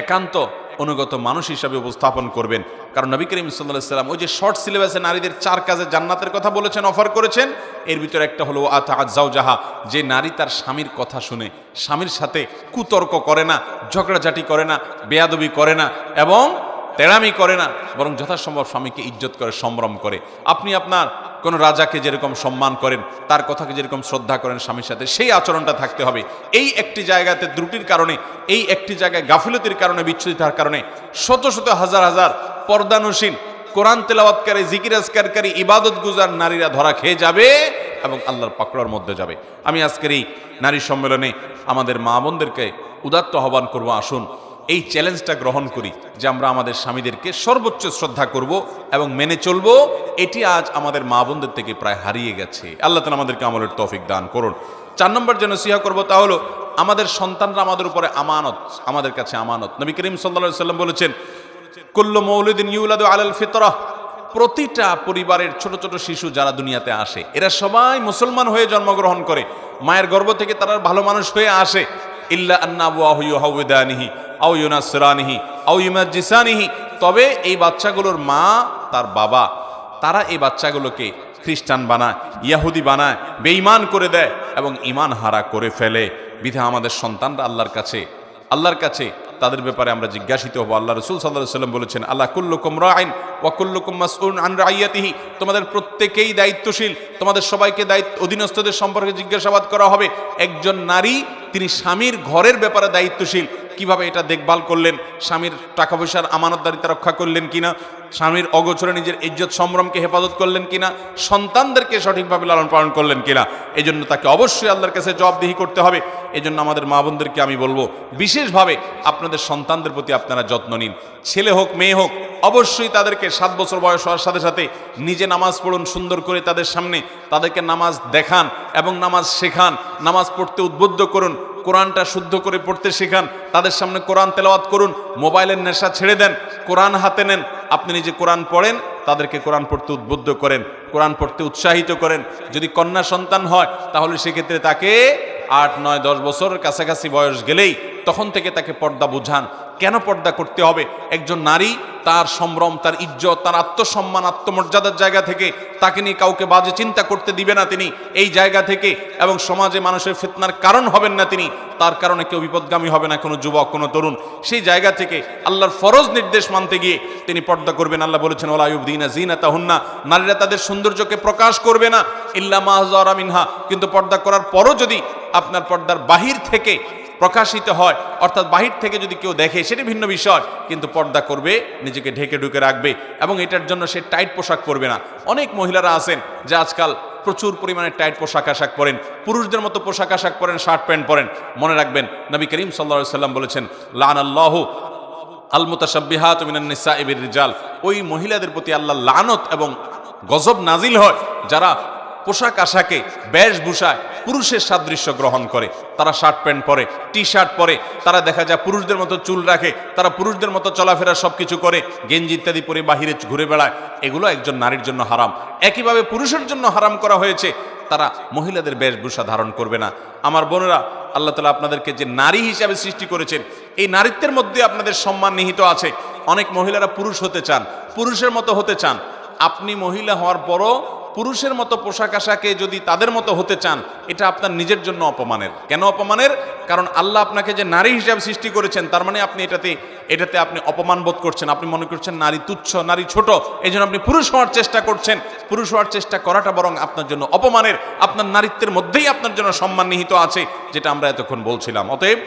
একান্ত অনুগত মানুষ হিসাবে উপস্থাপন করবেন। কারণ নবী করিম সাল্লাল্লাহু আলাইহি ওয়াসাল্লাম ওই যে শর্ট সিলেবাসে নারীদের 4 কাজে জান্নাতের কথা বলেছেন, অফার করেছেন, এর ভিতরে একটা হলো আতাআত যাওজাহা, যে নারী তার স্বামীর কথা শুনে স্বামীর সাথে কুতর্ক করে না, ঝগড়াঝাটি করে না, বেয়াদবি করে না এবং তেড়ামি করে না, বরং যথাসম্ভব স্বামীকে ইজ্জত করে, সম্ভ্রম করে। আপনি আপনার কোন রাজাকে যেরকম সম্মান করেন, তার কথাকে যেরকম শ্রদ্ধা করেন স্বামীর সাথে, সেই আচরণটা থাকতে হবে। এই একটি জায়গাতে ত্রুটির কারণে, এই একটি জায়গায় গাফিলতির কারণে, বিচ্ছুরিতার কারণে শত শত হাজার হাজার পর্দানুসীন, কোরআন তেলাওয়াতকারী, জিকির আজকারকারী, ইবাদত গুজার নারীরা ধরা খেয়ে যাবে এবং আল্লাহর পাকড়ার মধ্যে যাবে। আমি আজকের এই নারী সম্মেলনে আমাদের মা বোনদেরকে উদাত্ত আহ্বান করব, আসুন এই চ্যালেঞ্জটা গ্রহণ করি যে আমরা আমাদের স্বামীদেরকে সর্বোচ্চ শ্রদ্ধা করব এবং মেনে চলব। এটি আজ আমাদের মা বোনদের থেকে প্রায় হারিয়ে গেছে। আল্লাহ তাআলা আমাদেরকে আমলের তৌফিক দান করুন। 4 নম্বর যে নসিহত করব তা হলো, আমাদের সন্তানরা আমাদের উপরে আমানত, আমাদের কাছে আমানত। নবী করিম সাল্লাল্লাহু আলাইহি ওয়াসাল্লাম বলেছেন, কুল্লু মাউলুদিন ইউলাদু আলাল ফিতরাহ, প্রতিটা পরিবারের ছোট ছোট শিশু যারা দুনিয়াতে আসে এরা সবাই মুসলমান হয়ে জন্মগ্রহণ করে, মায়ের গর্ভ থেকে তারা ভালো মানুষ হয়ে আসে। ইল্লা আন্না আবওয়াহু ইউহাউদানিহি আও ইউনাসরানিহি আও ইউমাজ্জিসানিহি, তবে এই বাচ্চাগুলোর মা, তার বাবা, তারা এই বাচ্চাগুলোকে খ্রিস্টান বানায়, ইয়াহুদি বানায়, বেঈমান করে দেয় এবং ঈমান হারা করে ফেলে। বিধা আমাদের সন্তানরা আল্লাহর কাছে তাদের ব্যাপারে আমরা জিজ্ঞাসিত হব। আল্লাহ রাসূল সাল্লাল্লাহু আলাইহি ওয়াসাল্লাম বলেছেন, আল্লাহ কুল্লুকুম রাইন ওয়া কুল্লুকুম মাসউলুন আন রাইয়াতিহি, তোমাদের প্রত্যেকেই দায়িত্বশীল, তোমাদের সবাইকে অধীনস্থদের সম্পর্কে জিজ্ঞাসাবাদ করা হবে। একজন নারী, তিনি স্বামীর ঘরের ব্যাপারে দায়িত্বশীল, কিভাবে এটা দেখভাল করলেন, স্বামীর টাকা পয়সার আমানতদারিতা রক্ষা করলেন কিনা, স্বামীর অগোচরে নিজের ইজ্জত সম্ভ্রমকে হেফাজত করলেন কিনা, সন্তানদেরকে সঠিকভাবে লালন পালন করলেন কিনা, এই জন্য তাকে অবশ্যই আল্লাহর কাছে জবাবদিহি করতে হবে। এই জন্য আমাদের মা বোনদেরকে আমি বলবো, বিশেষভাবে আপনাদের সন্তানদের প্রতি আপনারা যত্ন নিন। ছেলে হোক মেয়ে হোক, অবশ্যই তাদেরকে 7 বছর বয়স হওয়ার সাথে সাথে নিজে নামাজ পড়ুন, সুন্দর করে তাদের সামনে তাদেরকে নামাজ দেখান এবং নামাজ শেখান, নামাজ পড়তে উদ্বুদ্ধ করুন, কোরআনটা শুদ্ধ করে পড়তে শেখান, তাদের সামনে কোরআন তেলাওয়াত করুন, মোবাইলের নেশা ছেড়ে দেন, কোরআন হাতে নেন, আপনি নিজে কোরআন পড়েন, তাদেরকে কোরআন পড়তে উদ্বুদ্ধ করেন, কোরআন পড়তে উৎসাহিত করেন। যদি কন্যা সন্তান হয় তাহলে সেক্ষেত্রে তাকে 8, 9, 10 বছরের কাছাকাছি বয়স গেলেই তখন থেকে তাকে পর্দা বুঝান। কেন পর্দা করতে হবে? একজন নারী তার সম্ভ্রম, তার ইজ্জত, তার আত্মসম্মান, আত্মমর্যাদার জায়গা থেকে তাকে নিয়ে কাউকে বাজে চিন্তা করতে দিবে না তিনি এই জায়গা থেকে, এবং সমাজে মানুষের ফিতনার কারণ হবেন না তিনি, তার কারণে কেউ বিপদগামী হবে না, কোনো যুবক, কোনো তরুণ। সেই জায়গা থেকে আল্লাহর ফরজ নির্দেশ মানতে গিয়ে তিনি পর্দা করবেন। আল্লাহ বলেছেন, ওয়ালা ইউবদিনা যিনাতাহুন্না, নারীরা তাদের সৌন্দর্যকে প্রকাশ করবে না, ইল্লা মা যারা মিনহা, কিন্তু পর্দা করার পরও যদি আপনার পর্দার বাহির থেকে প্রকাশিত হয়, অর্থাৎ বাহির থেকে যদি কেউ দেখে সেটা ভিন্ন বিষয়, কিন্তু পর্দা করবে, নিজেকে ঢেকে ঢুকে রাখবে এবং এটার জন্য সে টাইট পোশাক পরবে না। অনেক মহিলারা আছেন যে আজকাল প্রচুর পরিমাণে টাইট পোশাক আশাক পরেন, পুরুষদের মতো পোশাক আশাক পরেন, শার্ট প্যান্ট পরেন। মনে রাখবেন, নবী করিম সাল্লাল্লাহু আলাইহি ওয়াসাল্লাম বলেছেন, লানাল্লাহু আল মুতাশাব্বিহাতু মিনান নিসাই বির রিজাল, ওই মহিলাদের প্রতি আল্লাহ লানত এবং গজব নাজিল হয় যারা পোশাক আশাকে বেশভূষায় পুরুষের সাদৃশ্য গ্রহণ করে। তারা শার্ট প্যান্ট পরে, টি শার্ট পরে, তারা দেখা যায় পুরুষদের মতো চুল রাখে, তারা পুরুষদের মতো চলাফেরা সবকিছু করে, গেঞ্জি ইত্যাদি পরে বাহিরে ঘুরে বেড়ায়। এগুলো একজন নারীর জন্য হারাম। একইভাবে পুরুষের জন্য হারাম করা হয়েছে, তারা মহিলাদের বেশভূষা ধারণ করবে না। আমার বোনেরা, আল্লাহ তাআলা আপনাদেরকে যে নারী হিসাবে সৃষ্টি করেছেন, এই নারীত্বের মধ্যে আপনাদের সম্মান নিহিত আছে। অনেক মহিলারা পুরুষ হতে চান, পুরুষের মতো হতে চান। আপনি মহিলা হওয়ার পরও পুরুষের মতো পোশাক আশাকে যদি তাদের মতো হতে চান, এটা আপনার নিজের জন্য অপমানের। কেন অপমানের? কারণ আল্লাহ আপনাকে যে নারী হিসাবে সৃষ্টি করেছেন, তার মানে আপনি এটাতে আপনি অপমান বোধ করছেন। আপনি মনে করছেন নারী তুচ্ছ, নারী ছোট, এই জন্য আপনি পুরুষ হওয়ার চেষ্টা করছেন। পুরুষ হওয়ার চেষ্টা করাটা বরং আপনার জন্য অপমানের। আপনার নারীত্বের মধ্যেই আপনার জন্য সম্মান নিহিত আছে, যেটা আমরা এতক্ষণ বলছিলাম। অতএব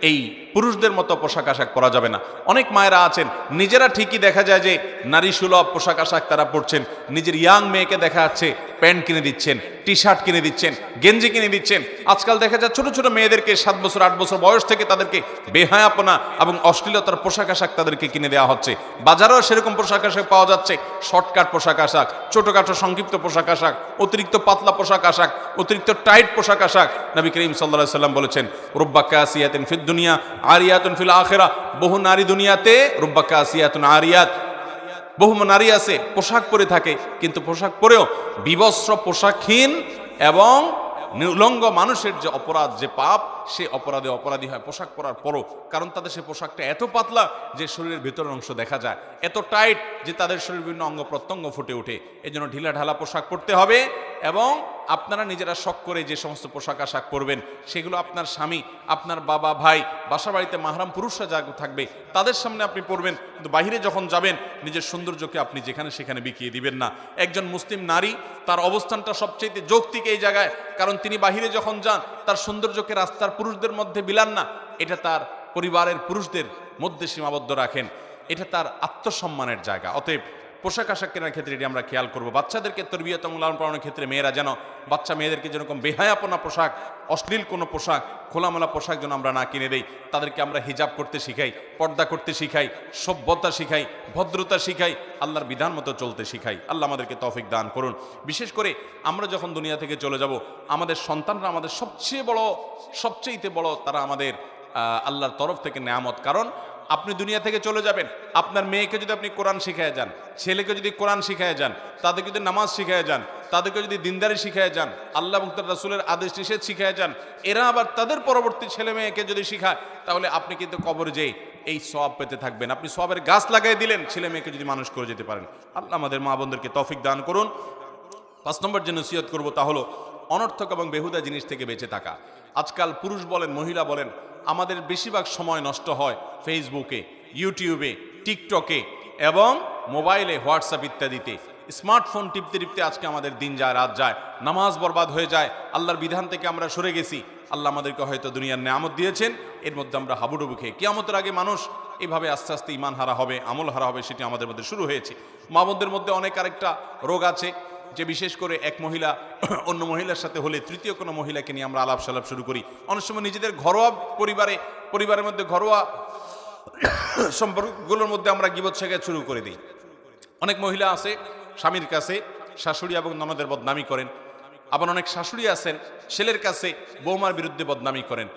এই পুরুষদের মতো পোশাক আশাক পরা যাবে না। অনেক মায়েরা আছেন, নিজেরা ঠিকই দেখা যায় যে নারী সুলভ পোশাক আশাক তারা পরছেন, নিজের ইয়াং মেয়েকে দেখা যাচ্ছে প্যান্ট কিনে দিচ্ছেন, টি শার্ট কিনে দিচ্ছেন, গেঞ্জি কিনে দিচ্ছেন। আজকাল দেখা যায় ছোট ছোট মেয়েদেরকে 7 বছর 8 বছর বয়স থেকে তাদেরকে বেহায়াপনা এবং অশ্লীলতার পোশাক আশাক তাদেরকে কিনে দেওয়া হচ্ছে। বাজারেও সেরকম পোশাক আশাক পাওয়া যাচ্ছে, শর্টকাট পোশাক আশাক, ছোটখাটো সংক্ষিপ্ত পোশাক আশাক, অতিরিক্ত পাতলা পোশাক আশাক, অতিরিক্ত টাইট পোশাক আশাক। নবী করিম সাল্লাল্লাহু আলাইহি সাল্লাম বলেছেন, রুব্বা কাসিয়াতিন ফিদ দুনিয়া আরিয়াতুন ফিল আখিরাহ। বহু নারী দুনিয়াতে রুব্বা কাসিয়াতুন আরিয়াত, বহু নারী আছে পোশাক পরে থাকে, কিন্তু পোশাক পরেও বিবস্ত্র, পোশাকহীন এবং নিউলঙ্গ মানুষের যে অপরাধ, যে পাপ, সে অপরাধে অপরাধী হয় পোশাক পরার পরও। কারণ তাদের সে পোশাকটা এত পাতলা যে শরীরের ভেতরের অংশ দেখা যায়, এত টাইট যে তাদের শরীর বিভিন্ন অঙ্গ প্রত্যঙ্গ ফুটে ওঠে। এই জন্য ঢিলা ঢালা পোশাক পরতে হবে। এবং আপনারা নিজেরা শখ করে যে সমস্ত পোশাক আশাক পরবেন, সেগুলো আপনার স্বামী, আপনার বাবা, ভাই, বাসা বাড়িতে মাহরাম পুরুষরা যা থাকবে তাদের সামনে আপনি পরবেন, কিন্তু বাহিরে যখন যাবেন নিজের সৌন্দর্যকে আপনি যেখানে সেখানে বিকিয়ে দিবেন না। একজন মুসলিম নারী, তার অবস্থানটা সবচেয়ে যৌক্তিক এই জায়গায়, কারণ তিনি বাহিরে যখন যান তার সৌন্দর্যকে রাস্তার পুরুষদের মধ্যে বিলান না, এটা তার পরিবারের পুরুষদের মধ্যে সীমাবদ্ধ রাখেন, এটা তার আত্মসম্মানের জায়গা। অতএব পোশাক আশাক কেনার ক্ষেত্রে এটি আমরা খেয়াল করবো। বাচ্চাদেরকে তরবিয়ত এবং লালন পালনের ক্ষেত্রে মেয়েরা যেন, বাচ্চা মেয়েদেরকে যেরকম বেহায়াপনা পোশাক, অশ্লীল কোনো পোশাক, খোলামেলা পোশাক যেন আমরা না কিনে দেই। তাদেরকে আমরা হিজাব করতে শিখাই, পর্দা করতে শিখাই, সভ্যতা শিখাই, ভদ্রতা শিখাই, আল্লাহর বিধান মতো চলতে শিখাই। আল্লাহ আমাদেরকে তৌফিক দান করুন। বিশেষ করে আমরা যখন দুনিয়া থেকে চলে যাব, আমাদের সন্তানরা আমাদের সবচেয়ে বড় তারা আমাদের আল্লাহর তরফ থেকে নেয়ামত। কারণ আপনি দুনিয়া থেকে চলে যাবেন, আপনার মেয়েকে যদি আপনি কোরআন শিখায় যান, ছেলেকে যদি কোরআন শিখায় যান, তাদেরকে যদি নামাজ শিখায় যান, তাদেরকে যদি দিনদারি শিখায় যান, আল্লাহ এবং তার রাসূলের আদেশ নিষেধ শিখায় যান, এরা আবার তাদের পরবর্তী ছেলে মেয়েকে যদি শিখায়, তাহলে আপনি কিন্তু কবরে যেয়ে এই সওয়াব পেতে থাকবেন। আপনি সওয়াবের গাছ লাগাই দিলেন, ছেলে মেয়েকে যদি মানুষ করে যেতে পারেন। আল্লাহ আমাদের মা বোনদেরকে তৌফিক দান করুন। 5 নম্বর যে নসিহত করবো তা হলো অনর্থক এবং বেহুদা জিনিস থেকে বেঁচে থাকা। আজকাল পুরুষ বলেন, মহিলা বলেন, আমাদের বেশিরভাগ সময় নষ্ট হয় ফেসবুকে, ইউটিউবে, টিকটকে এবং মোবাইলে, হোয়াটসঅ্যাপ ইত্যাদিতে। স্মার্টফোন টিপতে টিপতে আজকে আমাদের দিন যায়, রাত যায়, নামাজ বরবাদ হয়ে যায়, আল্লাহর বিধান থেকে আমরা সরে গেছি। আল্লাহ আমাদেরকে হয়তো দুনিয়ার নেয়ামত দিয়েছেন, এর মধ্যে আমরা হাবুডুবু খেয়ে কিয়ামতের আগে মানুষ এইভাবে আস্তে আস্তে ইমান হারা হবে, আমল হারা হবে, সেটি আমাদের মধ্যে শুরু হয়েছে। মা বোনদের মধ্যে অনেক আরেকটা রোগ আছে, যে বিশেষ করে এক মহিলা অন্য মহিলার সাথে হলে তৃতীয় কোনো মহিলাকে নিয়ে আমরা আলাপ সালাপ শুরু করি। অনেক সময় নিজেদের ঘরোয়া পরিবারের মধ্যে ঘরোয়া সম্পর্কগুলোর মধ্যে আমরা গীবত শেখায় শুরু করে দিই। অনেক মহিলা আছে স্বামীর কাছে শাশুড়ি এবং ননদের বদনামি করেন, আবার অনেক শাশুড়ি আছেন ছেলের কাছে বৌমার বিরুদ্ধে বদনামি করেন।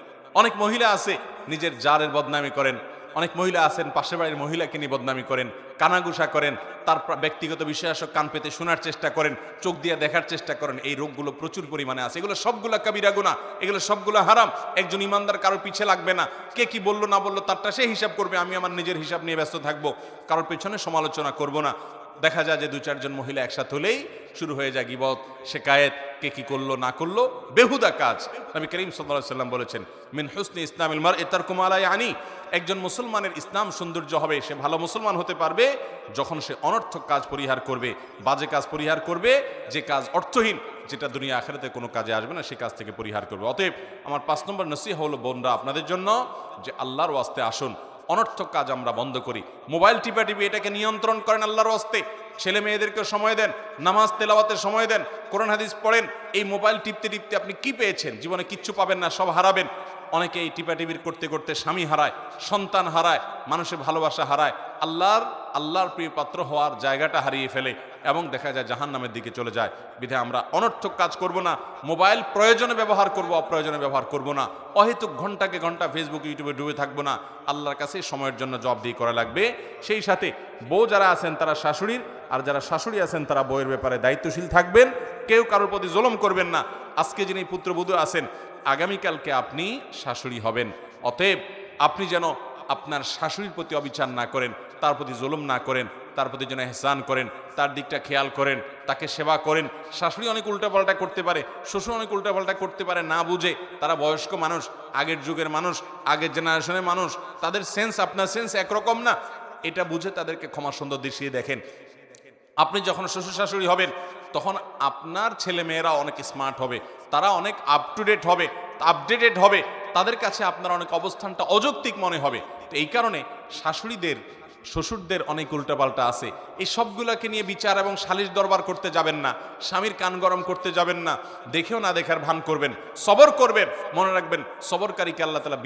অনেক মহিলা আছে নিজের জারের বদনামি করেন, অনেক মহিলা আছেন পাশের বাড়ির মহিলাকে নিয়ে বদনামি করেন, কানাঘুষা করেন, তার ব্যক্তিগত বিষয় কান পেতে শোনার চেষ্টা করেন, চোখ দিয়ে দেখার চেষ্টা করেন। এই রোগগুলো প্রচুর পরিমাণে আছে। এগুলো সবগুলো কাবিরা গুনাহ, এগুলো সবগুলো হারাম। একজন ইমানদার কারোর পিছে লাগবে না। কে কি বললো না বললো তারটা সে হিসাব করবে, আমি আমার নিজের হিসাব নিয়ে ব্যস্ত থাকবো, কারোর পেছনে সমালোচনা করব না। দেখা যায় যে 2-4 জন মহিলা একসাথে হলেই শুরু হয়ে যায় গীবত, শিকায়েত, কে কি করলো না করলো, বেহুদা কাজ। নবী করিম সাল্লাল্লাহু আলাইহি সাল্লাম বলেছেন, মিন হুসনি ইসলামিল মারই তারকু মা লা ইয়ানি। একজন মুসলমানের ইসলাম সৌন্দর্য হবে, সে ভালো মুসলমান হতে পারবে যখন সে অনর্থক কাজ পরিহার করবে, বাজে কাজ পরিহার করবে, যে কাজ অর্থহীন, যেটা দুনিয়া আখিরাতে কোনো কাজে আসবে না, সে কাজ থেকে পরিহার করবে। অতএব আমার 5 নম্বর নসিহত হলো বোনরা আপনাদের জন্য, যে আল্লাহর ওয়াস্তে আসুন, অনর্থক কাজ আমরা বন্ধ করি। মোবাইল টিপি এটাকে নিয়ন্ত্রণ করেন আল্লাহর ওয়াস্তে। ছেলে মেয়েদেরকে সময় দেন, নামাজ তেলাওয়াতের সময় দেন, কোরআন হাদিস পড়েন। এই মোবাইল টিপতে টিপতে আপনি কি পেয়েছেন? জীবনে কিচ্ছু পাবেন না, সব হারাবেন। অনেকে এই টিপাটিপির করতে করতে স্বামী হারায়, সন্তান হারায়, মানুষের ভালোবাসা হারায়, আল্লাহর প্রিয় পাত্র হওয়ার জায়গাটা হারিয়ে ফেলে এবং দেখা যায় জাহান্নামের দিকে চলে যায়। বিধায় আমরা অনর্থক কাজ করব না, মোবাইল প্রয়োজনে ব্যবহার করব, অপ্রয়োজনে ব্যবহার করব না, অহেতুক ঘন্টাকে ঘন্টা ফেসবুক ইউটিউবে ডুবে থাকবো না। আল্লাহর কাছে সময়ের জন্য জবাবদিহি করা লাগবে। সেই সাথে বউ যারা আছেন তারা শাশুড়ির, আর যারা শাশুড়ি আছেন তারা বউয়ের ব্যাপারে দায়িত্বশীল থাকবেন। কেউ কারোর প্রতি জুলুম করবেন না। আজকে যিনি পুত্রবধূ আছেন, আগামীকালকে আপনি শাশুড়ি হবেন। অতএব আপনি যেন আপনার শাশুড়ির প্রতি অবিচার না করেন, তার প্রতি জুলুম না করেন, তার প্রতি যেন ইহসান করেন, তার দিকটা খেয়াল করেন, তাকে সেবা করেন। শাশুড়ি অনেক উল্টাপাল্টা করতে পারে, শ্বশুর অনেক উল্টাপাল্টা করতে পারে না বুঝে। তারা বয়স্ক মানুষ, আগের যুগের মানুষ, আগের জেনারেশনের মানুষ, তাদের সেন্স আপনার সেন্স একরকম না। এটা বুঝে তাদেরকে ক্ষমা সুন্দর দৃষ্টিতে দেখেন। আপনি যখন শ্বশুর শাশুড়ি হবেন তখন আপনার ছেলে মেয়েরা অনেক স্মার্ট হবে, তারা অনেক আপ টু ডেট হবে, আপডেটেড হবে, তাদের কাছে আপনার অনেক অবস্থানটা অযৌক্তিক মনে হবে। তো এই কারণে শাশুড়িদের শ্বশুরদের অনেক উল্টাপাল্টা আছে, এই সবগুলোকে নিয়ে বিচার এবং সালিশ দরবার করতে যাবেন না, স্বামীর কান গরম করতে যাবেন না, দেখেও না দেখার ভান করবেন, সবর করবেন। মনে রাখবেন সবরকারীকে আল্লাহ তাআলা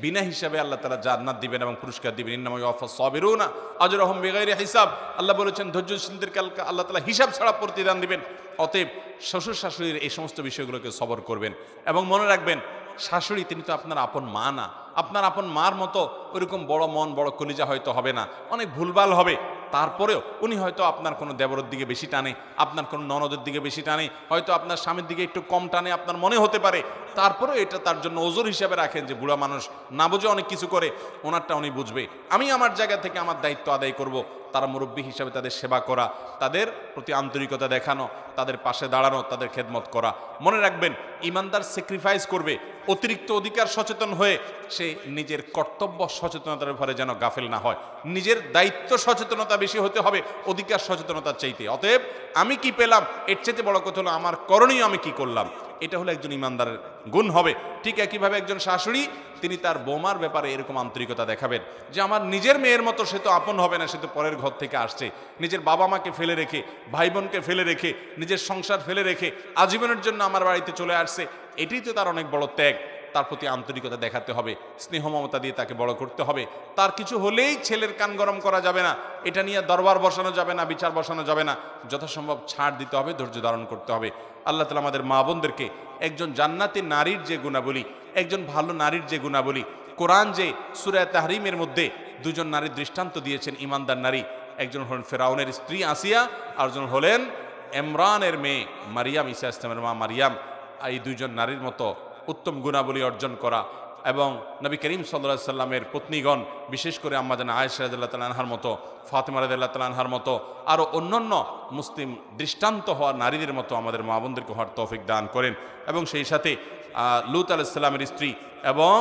বিনা হিসাবে আল্লাহ তাআলা জান্নাত দিবেন এবং পুরস্কার দিবেন। ইন্নামা ইউওয়াফাস সাবিরুনা আজরাহুম বিগাইরি হিসাব। আল্লাহ বলেছেন ধৈর্যশীলদেরকে আল্লাহ তাআলা হিসাব ছাড়া প্রতিদান দিবেন। অতএব শ্বশুর শাশুড়ির এই সমস্ত বিষয়গুলোকে সবর করবেন এবং মনে রাখবেন শাশুড়ি তিনি তো আপনার আপন মা না। আপনার আপন মার মতো ওইরকম বড় মন বড় কলিজা হয়তো হবে না, অনেক ভুলভাল হবে। তারপরেও উনি হয়তো আপনার কোনো দেবরের দিকে বেশি টানে, আপনার কোনো ননদের দিকে বেশি টানে, হয়তো আপনার স্বামীর দিকে একটু কম টানে, আপনার মনে হতে পারে। তারপরেও এটা তার জন্য ওজোর হিসাবে রাখেন যে বুড়া মানুষ না বুঝে অনেক কিছু করে, ওনারটা উনি বুঝবে। আমি আমার জায়গা থেকে আমার দায়িত্ব আদায় করব, তারা মুরব্বী হিসাবে তাদের সেবা করা, তাদের প্রতি আন্তরিকতা দেখানো, তাদের পাশে দাঁড়ানো, তাদের খেদমত করা। মনে রাখবেন ইমানদার স্যাক্রিফাইস করবে, অতিরিক্ত অধিকার সচেতন হয়ে সে নিজের কর্তব্য সচেতনতার ব্যাপারে যেন গাফেল না হয়। নিজের দায়িত্ব সচেতনতা বেশি হতে হবে অধিকার সচেতনতার চাইতে। অতএব আমি কি পেলাম এর চাইতে বড় কথা হলো আমার করণীয় আমি কি করলাম, এটা হলো একজন ইমানদারের গুণ হবে। ঠিক একইভাবে একজন শাশুড়ি তিনি তার বৌমার ব্যাপারে এরকম আন্তরিকতা দেখাবেন যে আমার নিজের মেয়ের মতো সে তো আপন হবে না, সে তো পরের ঘর থেকে আসছে, নিজের বাবা মাকে ফেলে রেখে, ভাই বোনকে ফেলে রেখে, নিজের সংসার ফেলে রেখে আজীবনের জন্য আমার বাড়িতে চলে আসছে। এটাই তো তার অনেক বড় ত্যাগ। তার প্রতি আন্তরিকতা দেখাতে হবে, স্নেহ মমতা দিয়ে তাকে বড় করতে হবে। তার কিছু হলেই ছেলের কান গরম করা যাবে না, এটা নিয়ে দরবার বসানো যাবে না, বিচার বসানো যাবে না। যথাসম্ভব ছাড় দিতে হবে, ধৈর্য ধারণ করতে হবে। আল্লাহ তাআলা আমাদের মা বোনদেরকে একজন জান্নাতি নারীর যে গুণাবলী, একজন ভালো নারীর যে গুণাবলী, কোরআন যে সূরা তাহরিমের মধ্যে দুজন নারীর দৃষ্টান্ত দিয়েছেন, ইমানদার নারী, একজন হলেন ফেরাউনের স্ত্রী আসিয়া, আর একজন হলেন ইমরানের মেয়ে মারিয়াম, ঈসা ইসলামের মা মারিয়াম। এই দুইজন নারীর মতো উত্তম গুণাবলী অর্জন করা এবং নবী করিম সাল্লাল্লাহু আলাইহি সাল্লামের পত্নীগণ, বিশেষ করে আম্মা জান আয়েশা রাদিয়াল্লাহু তাআলা আনহার মতো, ফাতিমা রাদিয়াল্লাহু তাআলা আনহার মতো, আরও অন্যান্য মুসলিম দৃষ্টান্ত হওয়া নারীদের মতো আমাদের মা বোনদেরকে হওয়ার তৌফিক দান করেন। এবং সেই সাথে লূত আলাইহিস সালামের স্ত্রী এবং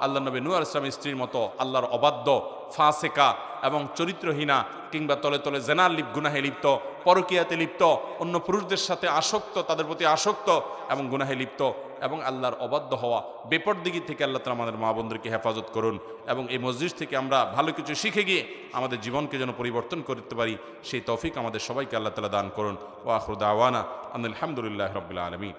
আল্লাহ নবী নূহ আলাইহিস সালামের স্ত্রীর মতো আল্লাহর অবাধ্য, ফাসেকা এবং চরিত্রহীনা কিংবা তলে তলে জেনার গুনাহে লিপ্ত, পরকীয়াতে লিপ্ত, অন্য পুরুষদের সাথে আসক্ত, তাদের প্রতি আসক্ত এবং গুনাহে লিপ্ত এবং আল্লাহর অবাধ্য হওয়া, বেপরদিগি থেকে আল্লাহ তাআলা আমাদের মা বোনদেরকে হেফাজত করুন। এবং এই মসজিদ থেকে আমরা ভালো কিছু শিখে গিয়ে আমাদের জীবনকে যেন পরিবর্তন করতে পারি, সেই তৌফিক আমাদের সবাইকে আল্লাহ তাআলা দান করুন। ওয়া আখিরু দাওয়ানা আলহামদুলিল্লাহি রাব্বিল আলামিন।